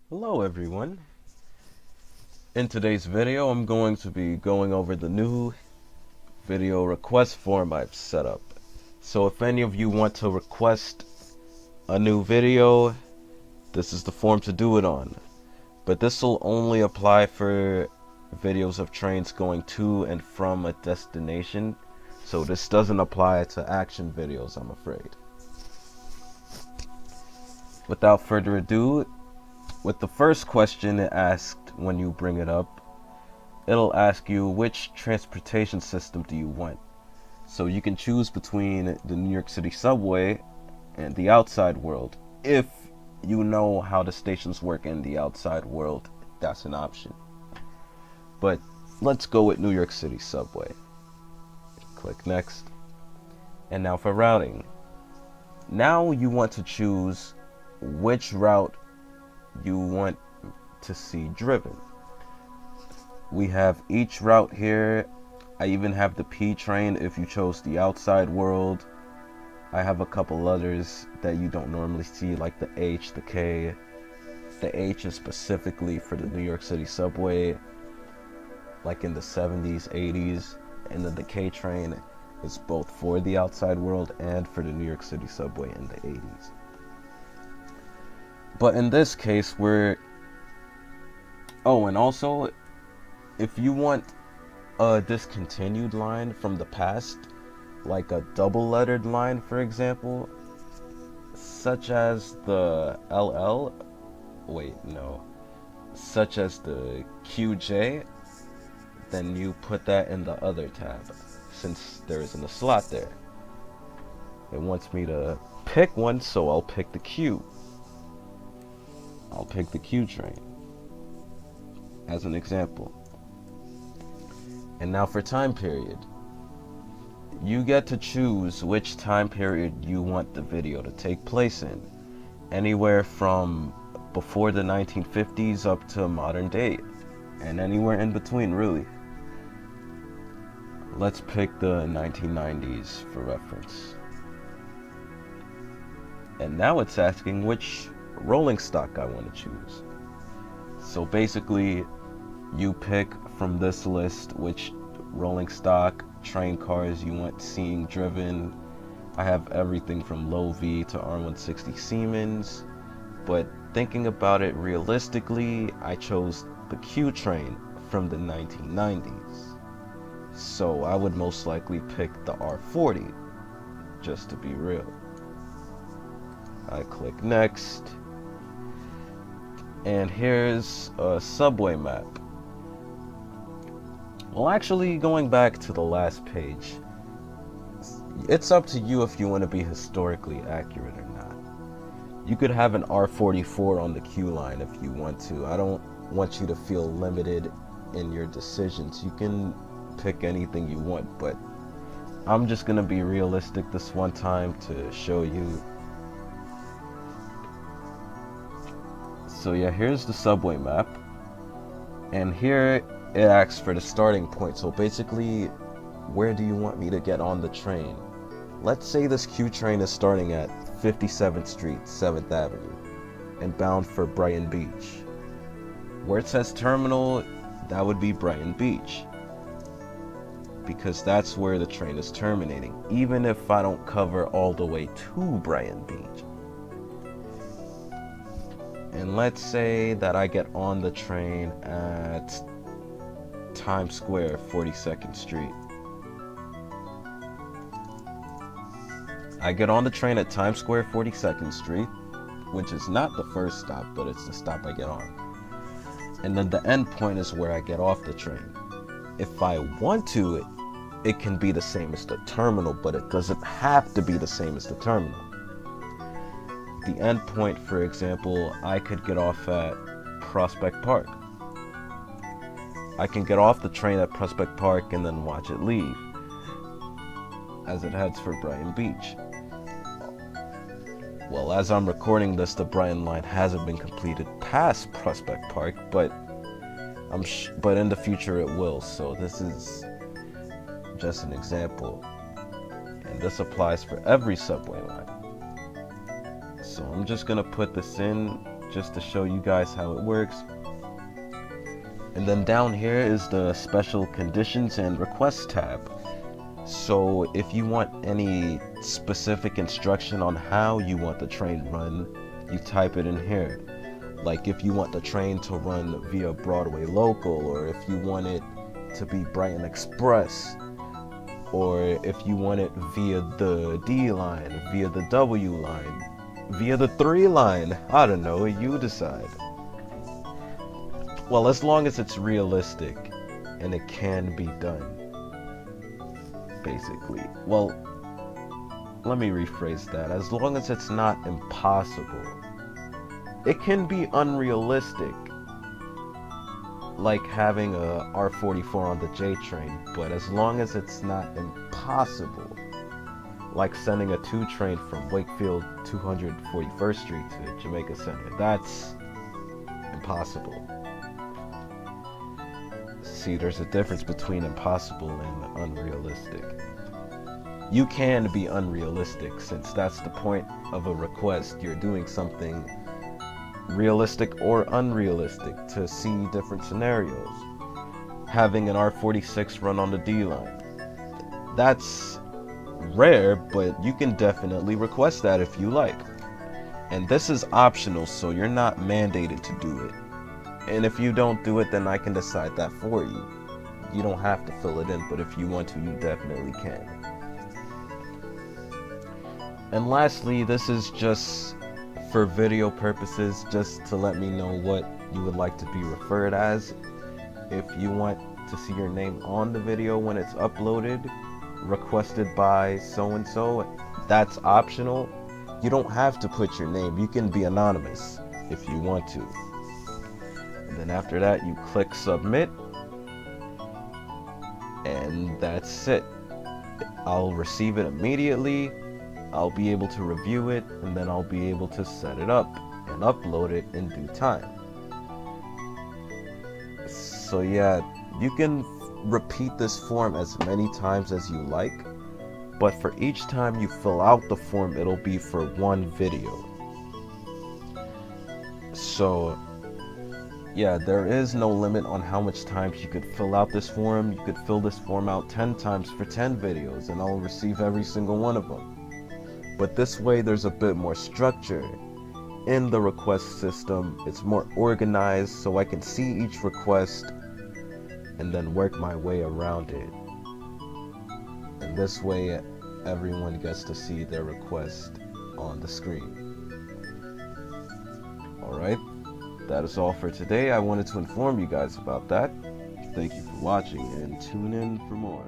Hello everyone. In today's video, I'm going to be going over the new video request form I've set up. So if any of you want to request a new video, this is the form to do it on. But this will only apply for videos of trains going to and from a destination. So this doesn't apply to action videos, I'm afraid. Without further ado, with the first question it asked when you bring it up, it'll ask you which transportation system do you want. So you can choose between the New York City subway and the outside world. If you know how the stations work in the outside world, that's an option. But let's go with New York City subway. Click next. And now for routing. Now you want to choose which route you want to see driven. We have each route here. I even have the P train if you chose the outside world. I have a couple others that you don't normally see, like the H, the K. The H is specifically for the New York City subway, like in the 70s, 80s, and then the K train is both for the outside world and for the New York City subway in the 80s. But in this case, and also, if you want a discontinued line from the past, like a double-lettered line, for example, such as the such as the QJ, then you put that in the other tab, since there isn't a slot there. It wants me to pick one, so I'll pick the Q. I'll pick the Q train as an example. And now for time period. You get to choose which time period you want the video to take place in. Anywhere from before the 1950s up to modern day. And anywhere in between, really. Let's pick the 1990s for reference. And now it's asking which rolling stock I want to choose. So basically, you pick from this list which rolling stock train cars you want seeing driven. I have everything from low V to R160 Siemens, but thinking about it realistically, I chose the Q train from the 1990s. So I would most likely pick the R40, just to be real. I click next. And here's a subway map. Well, actually, going back to the last page, it's up to you if you want to be historically accurate or not. You could have an R44 on the Q line if you want to. I don't want you to feel limited in your decisions. You can pick anything you want, but I'm just going to be realistic this one time to show you. So yeah, here's the subway map, and here it asks for the starting point. So basically, where do you want me to get on the train? Let's say this Q train is starting at 57th Street, 7th Avenue, and bound for Brighton Beach. Where it says terminal, that would be Brighton Beach, because that's where the train is terminating, even if I don't cover all the way to Brighton Beach. And let's say that I get on the train at Times Square, 42nd Street. I get on the train at Times Square, 42nd Street, which is not the first stop, but it's the stop I get on. And then the end point is where I get off the train. If I want to, it can be the same as the terminal, but it doesn't have to be the same as the terminal. The end point, for example, I could get off at Prospect Park. I can get off the train at Prospect Park and then watch it leave as it heads for Brighton Beach. Well, as I'm recording this, the Brighton line hasn't been completed past Prospect Park, but in the future it will. So this is just an example, and this applies for every subway line. So I'm just gonna put this in just to show you guys how it works. And then down here is the special conditions and requests tab. So if you want any specific instruction on how you want the train run, you type it in here. Like if you want the train to run via Broadway Local, or if you want it to be Brighton Express, or if you want it via the D line, via the W line, via the 3 line, I don't know, you decide. Well, as long as it's realistic and it can be done, basically. Well, let me rephrase that. As long as it's not impossible. It can be unrealistic, like having a R44 on the J train, but as long as it's not impossible, like sending a 2 train from Wakefield 241st Street to Jamaica Center, that's impossible. See, there's a difference between impossible and unrealistic. You can be unrealistic, since that's the point of a request. You're doing something realistic or unrealistic to see different scenarios. Having an R46 run on the D line, that's rare, but you can definitely request that if you like. And this is optional, so you're not mandated to do it. And if you don't do it, then I can decide that for you. You don't have to fill it in, but if you want to, you definitely can. And lastly, this is just for video purposes, just to let me know what you would like to be referred as. If you want to see your name on the video when it's uploaded, requested by so-and-so, that's optional. You don't have to put your name. You can be anonymous if you want to. And then after that, you click submit, and that's it. I'll receive it immediately. I'll be able to review it, and then I'll be able to set it up and upload it in due time. So yeah, you can repeat this form as many times as you like, but for each time you fill out the form, it'll be for 1 video. So yeah, there is no limit on how much times you could fill out this form. You could fill this form out 10 times for 10 videos, and I'll receive every single one of them. But this way there's a bit more structure in the request system. It's more organized, so I can see each request and then work my way around it. And this way everyone gets to see their request on the screen. Alright, that is all for today. I wanted to inform you guys about that. Thank you for watching, and tune in for more.